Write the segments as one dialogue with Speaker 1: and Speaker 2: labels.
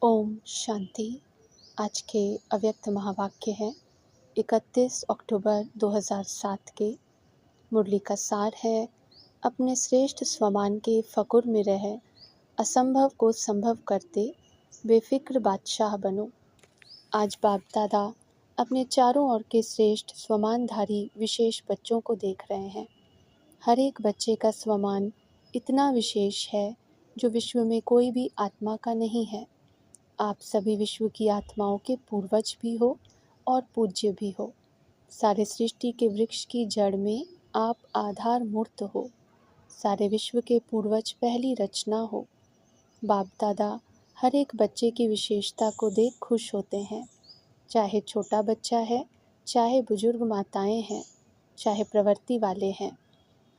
Speaker 1: ओम शांति। आज के अव्यक्त महावाक्य हैं 31 अक्टूबर 2007 के। मुरली का सार है, अपने श्रेष्ठ स्वमान के फकुर में रह असंभव को संभव करते बेफिक्र बादशाह बनो। आज बाप दादा अपने चारों ओर के श्रेष्ठ स्वमानधारी विशेष बच्चों को देख रहे हैं। हर एक बच्चे का स्वमान इतना विशेष है जो विश्व में कोई भी आत्मा का नहीं है। आप सभी विश्व की आत्माओं के पूर्वज भी हो और पूज्य भी हो। सारे सृष्टि के वृक्ष की जड़ में आप आधार मूर्त हो। सारे विश्व के पूर्वज पहली रचना हो। बाप दादा हर एक बच्चे की विशेषता को देख खुश होते हैं। चाहे छोटा बच्चा है, चाहे बुजुर्ग माताएं हैं, चाहे प्रवृत्ति वाले हैं,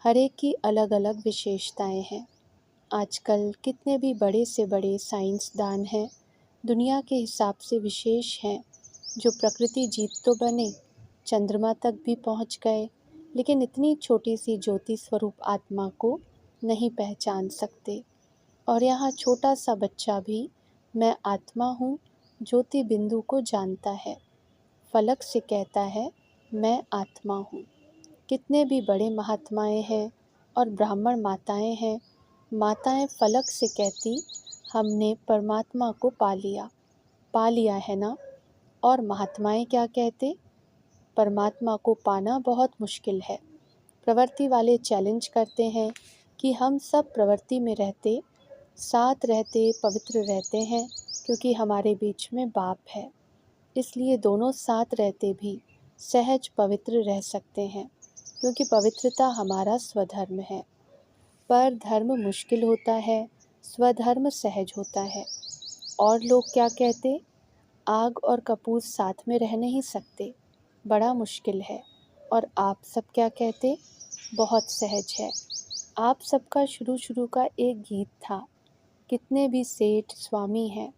Speaker 1: हर एक की अलग अलग विशेषताएं हैं। आजकल कितने भी बड़े से बड़े साइंसदान हैं, दुनिया के हिसाब से विशेष हैं, जो प्रकृति जीत तो बने, चंद्रमा तक भी पहुंच गए, लेकिन इतनी छोटी सी ज्योति स्वरूप आत्मा को नहीं पहचान सकते। और यहाँ छोटा सा बच्चा भी मैं आत्मा हूँ ज्योति बिंदु को जानता है, फलक से कहता है मैं आत्मा हूँ। कितने भी बड़े महात्माएं हैं और ब्राह्मण माताएं हैं, माताएं फलक से कहती हमने परमात्मा को पा लिया है ना। और महात्माएं क्या कहते, परमात्मा को पाना बहुत मुश्किल है। प्रवृत्ति वाले चैलेंज करते हैं कि हम सब प्रवृत्ति में रहते, साथ रहते, पवित्र रहते हैं, क्योंकि हमारे बीच में बाप है, इसलिए दोनों साथ रहते भी सहज पवित्र रह सकते हैं, क्योंकि पवित्रता हमारा स्वधर्म है। पर धर्म मुश्किल होता है, स्वधर्म सहज होता है। और लोग क्या कहते, आग और कपूर साथ में रह नहीं सकते, बड़ा मुश्किल है। और आप सब क्या कहते, बहुत सहज है। आप सबका शुरू का एक गीत था, कितने भी सेठ स्वामी हैं,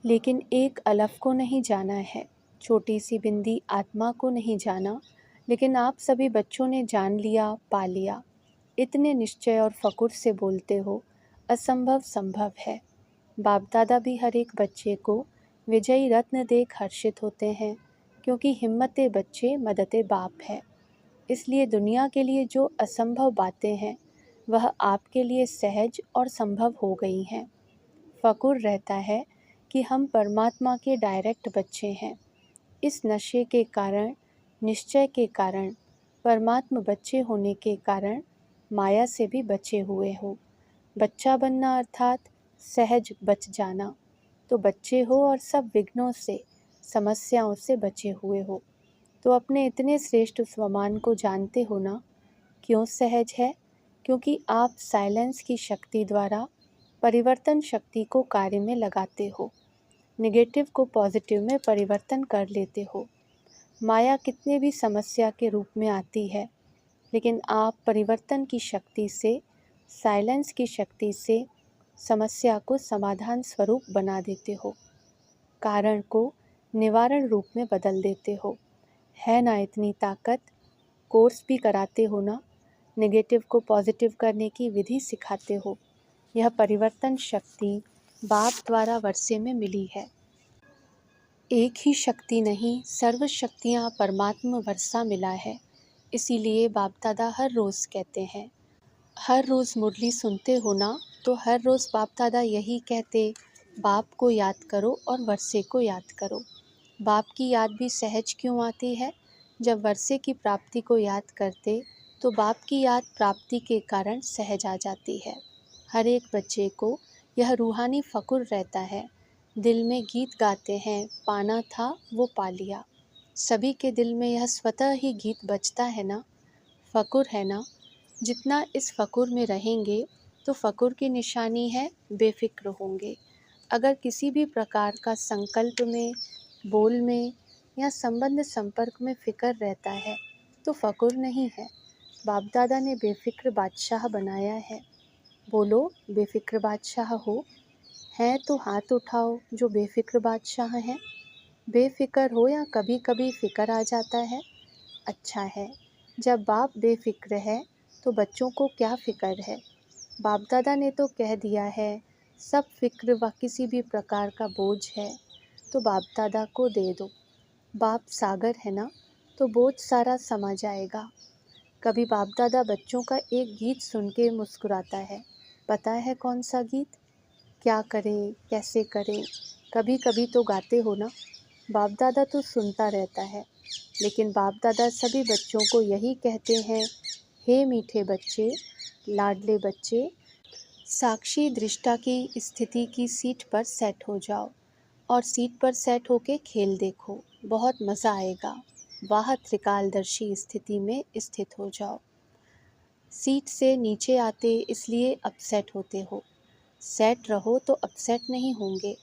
Speaker 1: लेकिन एक अलफ को नहीं जाना है, छोटी सी बिंदी आत्मा को नहीं जाना, लेकिन आप सभी बच्चों ने जान लिया, पा लिया। इतने निश्चय और फकुर से बोलते हो, असंभव संभव है। बाप दादा भी हर एक बच्चे को विजयी रत्न देख हर्षित होते हैं, क्योंकि हिम्मते बच्चे मदते बाप है। इसलिए दुनिया के लिए जो असंभव बातें हैं वह आपके लिए सहज और संभव हो गई हैं। फकुर रहता है कि हम परमात्मा के डायरेक्ट बच्चे हैं। इस नशे के कारण, निश्चय के कारण, परमात्मा बच्चे होने के कारण माया से भी बचे हुए हो। बच्चा बनना अर्थात सहज बच जाना। तो बच्चे हो और सब विघ्नों से, समस्याओं से बचे हुए हो, तो अपने इतने श्रेष्ठ स्वमान को जानते हो ना। क्यों सहज है? क्योंकि आप साइलेंस की शक्ति द्वारा परिवर्तन शक्ति को कार्य में लगाते हो, नेगेटिव को पॉजिटिव में परिवर्तन कर लेते हो। माया कितने भी समस्या के रूप में आती है, लेकिन आप परिवर्तन की शक्ति से, साइलेंस की शक्ति से समस्या को समाधान स्वरूप बना देते हो, कारण को निवारण रूप में बदल देते हो। है ना इतनी ताकत? कोर्स भी कराते हो ना, नेगेटिव को पॉजिटिव करने की विधि सिखाते हो। यह परिवर्तन शक्ति बाप द्वारा वर्षे में मिली है। एक ही शक्ति नहीं, सर्व शक्तियाँ परमात्मा वर्षा मिला है। इसीलिए बाप दादा हर रोज़ कहते हैं, हर रोज़ मुरली सुनते हो ना, तो हर रोज़ बाप दादा यही कहते, बाप को याद करो और वर्षे को याद करो। बाप की याद भी सहज क्यों आती है? जब वर्षे की प्राप्ति को याद करते तो बाप की याद प्राप्ति के कारण सहज आ जाती है। हर एक बच्चे को यह रूहानी फकुर रहता है, दिल में गीत गाते हैं, पाना था वो पा लिया। सभी के दिल में यह स्वतः ही गीत बजता है ना, फकुर है ना। जितना इस फकुर में रहेंगे तो फकुर की निशानी है बेफिक्र होंगे। अगर किसी भी प्रकार का संकल्प में, बोल में या संबंध संपर्क में फिक्र रहता है तो फकुर नहीं है। बाप दादा ने बेफिक्र बादशाह बनाया है। बोलो बेफिक्र बादशाह हो। हैं तो हाथ उठाओ जो बेफिक्र बादशाह हैं। बेफिक्र हो या कभी कभी फिक्र आ जाता है, अच्छा है। जब बाप बेफिक्र है तो बच्चों को क्या फिक्र है? बाप दादा ने तो कह दिया है, सब फिक्र व किसी भी प्रकार का बोझ है तो बाप दादा को दे दो। बाप सागर है ना, तो बोझ सारा समा जाएगा। कभी बाप दादा बच्चों का एक गीत सुन के मुस्कुराता है। पता है कौन सा गीत? क्या करें कैसे करें, कभी कभी तो गाते हो ना। बाप दादा तो सुनता रहता है, लेकिन बाप दादा सभी बच्चों को यही कहते हैं, हे मीठे बच्चे, लाडले बच्चे, साक्षी दृष्टा की स्थिति की सीट पर सेट हो जाओ और सीट पर सेट होके खेल देखो, बहुत मज़ा आएगा। वाह त्रिकालदर्शी स्थिति में स्थित हो जाओ। सीट से नीचे आते इसलिए अपसेट होते हो, सेट रहो तो अपसेट नहीं होंगे।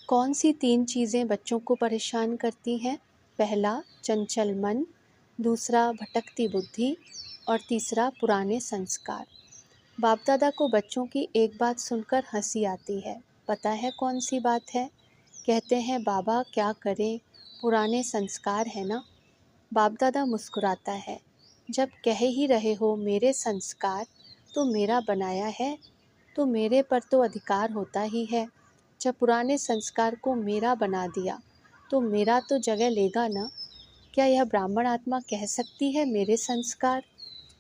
Speaker 1: कौन सी 3 चीज़ें बच्चों को परेशान करती हैं? पहला चंचल मन, दूसरा भटकती बुद्धि और तीसरा पुराने संस्कार। बाप दादा को बच्चों की एक बात सुनकर हंसी आती है। पता है कौन सी बात है? कहते हैं, बाबा क्या करें, पुराने संस्कार है ना। बाप दादा मुस्कुराता है। जब कह ही रहे हो मेरे संस्कार, तो मेरा बनाया है, तो मेरे पर तो अधिकार होता ही है। जब पुराने संस्कार को मेरा बना दिया, तो मेरा तो जगह लेगा ना। क्या यह ब्राह्मण आत्मा कह सकती है मेरे संस्कार?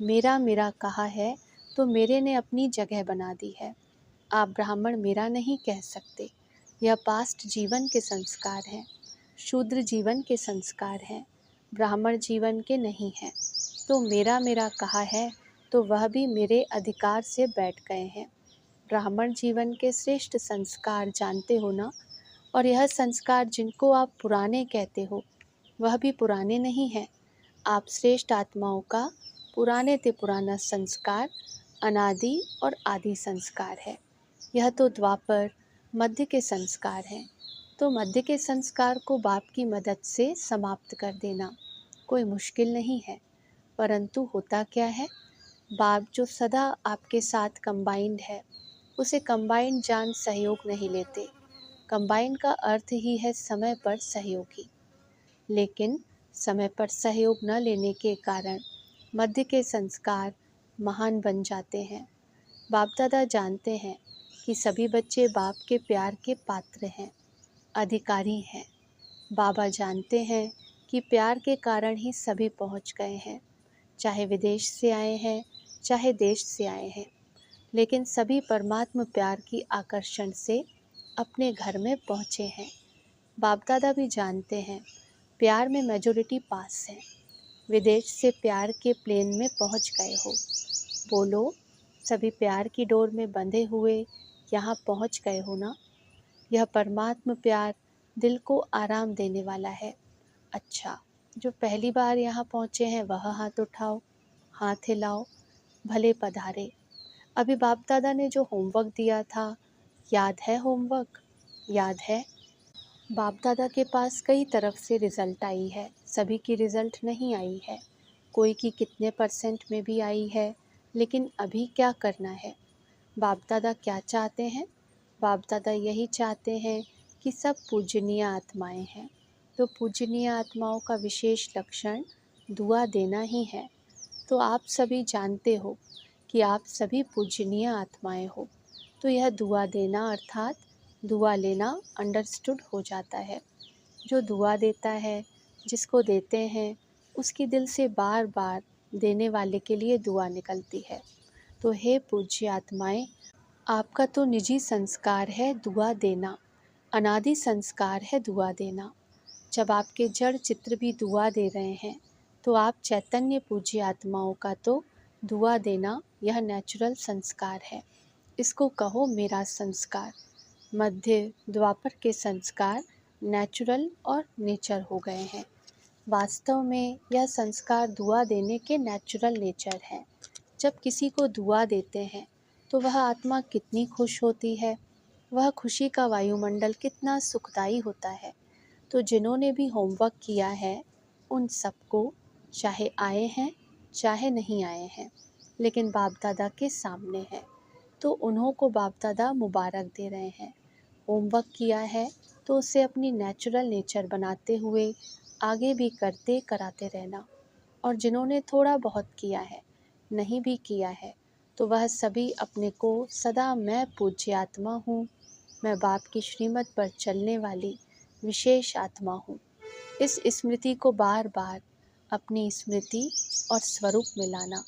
Speaker 1: मेरा मेरा कहा है तो मेरे ने अपनी जगह बना दी है। आप ब्राह्मण मेरा नहीं कह सकते। यह पास्ट जीवन के संस्कार हैं, शूद्र जीवन के संस्कार हैं, ब्राह्मण जीवन के नहीं हैं। तो मेरा मेरा कहा है तो वह भी मेरे अधिकार से बैठ गए हैं। ब्राह्मण जीवन के श्रेष्ठ संस्कार जानते हो ना। और यह संस्कार जिनको आप पुराने कहते हो, वह भी पुराने नहीं हैं। आप श्रेष्ठ आत्माओं का पुराने ते पुराना संस्कार अनादि और आदि संस्कार है। यह तो द्वापर मध्य के संस्कार हैं। तो मध्य के संस्कार को बाप की मदद से समाप्त कर देना कोई मुश्किल नहीं है। परंतु होता क्या है, बाप जो सदा आपके साथ कंबाइंड है, उसे कंबाइंड जान सहयोग नहीं लेते। कंबाइंड का अर्थ ही है समय पर सहयोगी। लेकिन समय पर सहयोग न लेने के कारण मध्य के संस्कार महान बन जाते हैं। बाप दादा जानते हैं कि सभी बच्चे बाप के प्यार के पात्र हैं, अधिकारी हैं। बाबा जानते हैं कि प्यार के कारण ही सभी पहुंच गए हैं, चाहे विदेश से आए हैं, चाहे देश से आए हैं, लेकिन सभी परमात्म प्यार की आकर्षण से अपने घर में पहुँचे हैं। बाप दादा भी जानते हैं प्यार में मेजॉरिटी पास है। विदेश से प्यार के प्लेन में पहुँच गए हो। बोलो, सभी प्यार की डोर में बंधे हुए यहाँ पहुँच गए हो ना। यह परमात्म प्यार दिल को आराम देने वाला है। अच्छा, जो पहली बार यहाँ पहुँचे हैं वह हाथ उठाओ, हाथ हिलाओ, भले पधारे। अभी बाप दादा ने जो होमवर्क दिया था, याद है होमवर्क? याद है? बाप दादा के पास कई तरफ से रिज़ल्ट आई है, सभी की रिज़ल्ट नहीं आई है, कोई की कितने परसेंट में भी आई है। लेकिन अभी क्या करना है? बाप दादा क्या चाहते हैं? बाप दादा यही चाहते हैं कि सब पूजनीय आत्माएं हैं। तो पूजनीय आत्माओं का विशेष लक्षण दुआ देना ही है। तो आप सभी जानते हो कि आप सभी पूजनीय आत्माएं हो, तो यह दुआ देना अर्थात दुआ लेना अंडरस्टूड हो जाता है। जो दुआ देता है, जिसको देते हैं, उसकी दिल से बार बार देने वाले के लिए दुआ निकलती है। तो हे पूज्य आत्माएं, आपका तो निजी संस्कार है दुआ देना, अनादि संस्कार है दुआ देना। जब आपके जड़ चित्र भी दुआ दे रहे हैं, तो आप चैतन्य पूज्य आत्माओं का तो दुआ देना यह नेचुरल संस्कार है। इसको कहो मेरा संस्कार। मध्य द्वापर के संस्कार नेचुरल और नेचर हो गए हैं। वास्तव में यह संस्कार दुआ देने के नेचुरल नेचर है। जब किसी को दुआ देते हैं तो वह आत्मा कितनी खुश होती है, वह खुशी का वायुमंडल कितना सुखदायी होता है। तो जिन्होंने भी होमवर्क किया है, उन सबको, चाहे आए हैं चाहे नहीं आए हैं, लेकिन बाप दादा के सामने है, तो उन्हों को बाप दादा मुबारक दे रहे हैं। होमवर्क किया है तो उसे अपनी नेचुरल नेचर बनाते हुए आगे भी करते कराते रहना। और जिन्होंने थोड़ा बहुत किया है, नहीं भी किया है, तो वह सभी अपने को सदा मैं पूज्य आत्मा हूँ, मैं बाप की श्रीमत पर चलने वाली विशेष आत्मा हूँ। इस स्मृति को बार बार अपनी स्मृति और स्वरूप में लाना,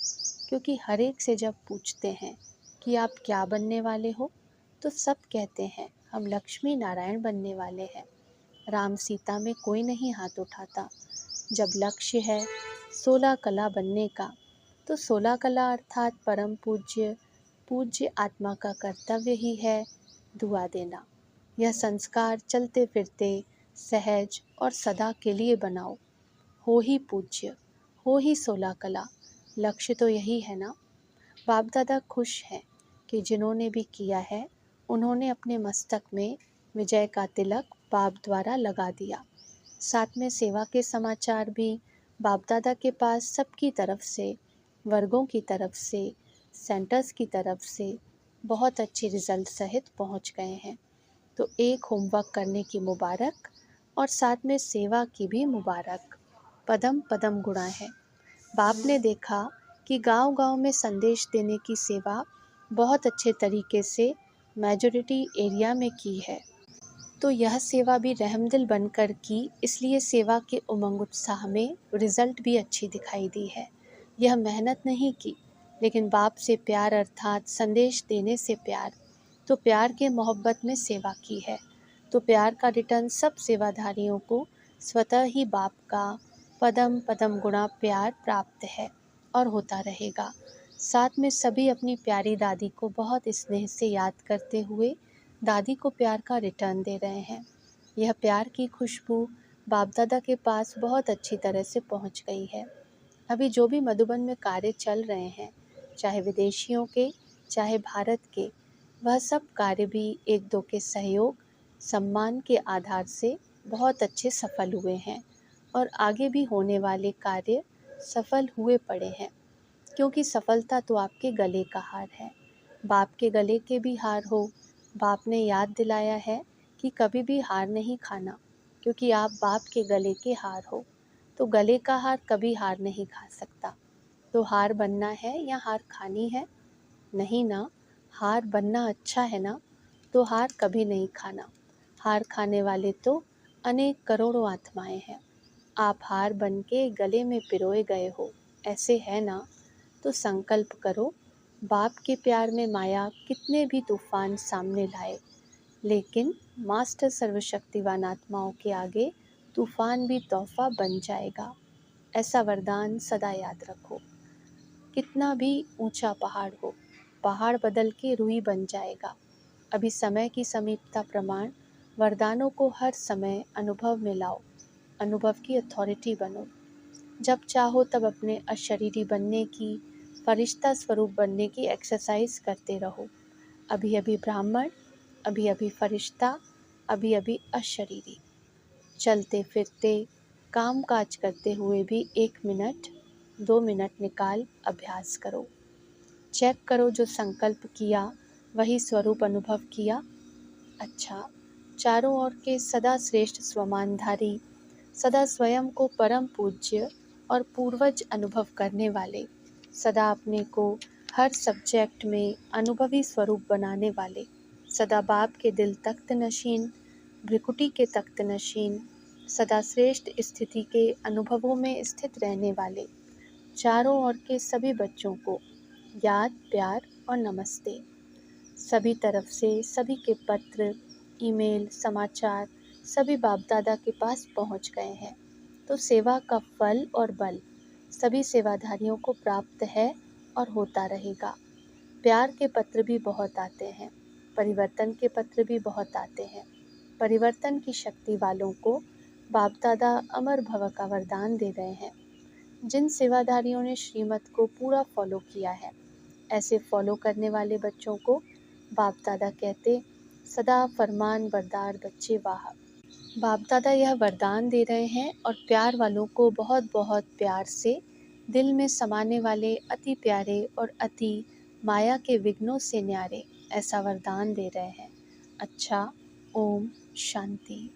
Speaker 1: क्योंकि हर एक से जब पूछते हैं कि आप क्या बनने वाले हो, तो सब कहते हैं हम लक्ष्मी नारायण बनने वाले हैं। राम सीता में कोई नहीं हाथ उठाता। जब लक्ष्य है 16 कला बनने का, तो 16 कला अर्थात परम पूज्य आत्मा का कर्तव्य ही है दुआ देना। यह संस्कार चलते फिरते सहज और सदा के लिए बनाओ। हो ही पूज्य, हो ही 16 कला, लक्ष्य तो यही है ना। बाप दादा खुश हैं कि जिन्होंने भी किया है उन्होंने अपने मस्तक में विजय का तिलक बाप द्वारा लगा दिया। साथ में सेवा के समाचार भी बाप दादा के पास सबकी तरफ से, वर्गों की तरफ से, सेंटर्स की तरफ से बहुत अच्छे रिजल्ट सहित पहुंच गए हैं। तो एक होमवर्क करने की मुबारक और साथ में सेवा की भी मुबारक। पदम पदम गुणा है। बाप ने देखा कि गांव-गांव में संदेश देने की सेवा बहुत अच्छे तरीके से मेजॉरिटी एरिया में की है। तो यह सेवा भी रहमदिल बनकर की, इसलिए सेवा के उमंग उत्साह में रिजल्ट भी अच्छी दिखाई दी है। यह मेहनत नहीं की, लेकिन बाप से प्यार अर्थात संदेश देने से प्यार, तो प्यार के मोहब्बत में सेवा की है। तो प्यार का रिटर्न सब सेवाधारियों को स्वतः ही बाप का पदम पदम गुणा प्यार प्राप्त है और होता रहेगा। साथ में सभी अपनी प्यारी दादी को बहुत स्नेह से याद करते हुए दादी को प्यार का रिटर्न दे रहे हैं। यह प्यार की खुशबू बाप दादा के पास बहुत अच्छी तरह से पहुंच गई है। अभी जो भी मधुबन में कार्य चल रहे हैं, चाहे विदेशियों के चाहे भारत के, वह सब कार्य भी एक दो के सहयोग सम्मान के आधार से बहुत अच्छे सफल हुए हैं और आगे भी होने वाले कार्य सफल हुए पड़े हैं, क्योंकि सफलता तो आपके गले का हार है। बाप के गले के भी हार हो। बाप ने याद दिलाया है कि कभी भी हार नहीं खाना, क्योंकि आप बाप के गले के हार हो। तो गले का हार कभी हार नहीं खा सकता। तो हार बनना है या हार खानी है? नहीं ना, हार बनना अच्छा है ना, तो हार कभी नहीं खाना। हार खाने वाले तो अनेक करोड़ों आत्माएं हैं। आप हार बन के गले में पिरोए गए हो, ऐसे है ना। तो संकल्प करो, बाप के प्यार में माया कितने भी तूफान सामने लाए, लेकिन मास्टर सर्वशक्तिवान आत्माओं के आगे तूफान भी तोहफा बन जाएगा। ऐसा वरदान सदा याद रखो। कितना भी ऊंचा पहाड़ हो, पहाड़ बदल के रूई बन जाएगा। अभी समय की समीपता प्रमाण वरदानों को हर समय अनुभव में लाओ। अनुभव की अथॉरिटी बनो। जब चाहो तब अपने अशरीरी बनने की, फरिश्ता स्वरूप बनने की एक्सरसाइज करते रहो। अभी अभी ब्राह्मण, अभी अभी फरिश्ता, अभी अभी अशरीरी। चलते फिरते काम काज करते हुए भी 1 मिनट 2 मिनट निकाल अभ्यास करो। चेक करो जो संकल्प किया वही स्वरूप अनुभव किया। अच्छा, चारों ओर के सदा श्रेष्ठ स्वमानधारी, सदा स्वयं को परम पूज्य और पूर्वज अनुभव करने वाले, सदा अपने को हर सब्जेक्ट में अनुभवी स्वरूप बनाने वाले, सदा बाप के दिल तख्त नशीन, भ्रिकुटी के तख्त नशीन, सदा श्रेष्ठ स्थिति के अनुभवों में स्थित रहने वाले, चारों ओर के सभी बच्चों को याद, प्यार और नमस्ते। सभी तरफ से सभी के पत्र, ईमेल, समाचार सभी बाप दादा के पास पहुंच गए हैं। तो सेवा का फल और बल सभी सेवाधारियों को प्राप्त है और होता रहेगा। प्यार के पत्र भी बहुत आते हैं, परिवर्तन के पत्र भी बहुत आते हैं। परिवर्तन की शक्ति वालों को बाप दादा अमर भव का वरदान दे रहे हैं। जिन सेवाधारियों ने श्रीमत को पूरा फॉलो किया है, ऐसे फॉलो करने वाले बच्चों को बाप दादा कहते सदा फरमान बरदार बच्चे वाह। बाप दादा यह वरदान दे रहे हैं और प्यार वालों को बहुत बहुत प्यार से दिल में समाने वाले अति प्यारे और अति माया के विघ्नों से न्यारे ऐसा वरदान दे रहे हैं। अच्छा, ओम शांति।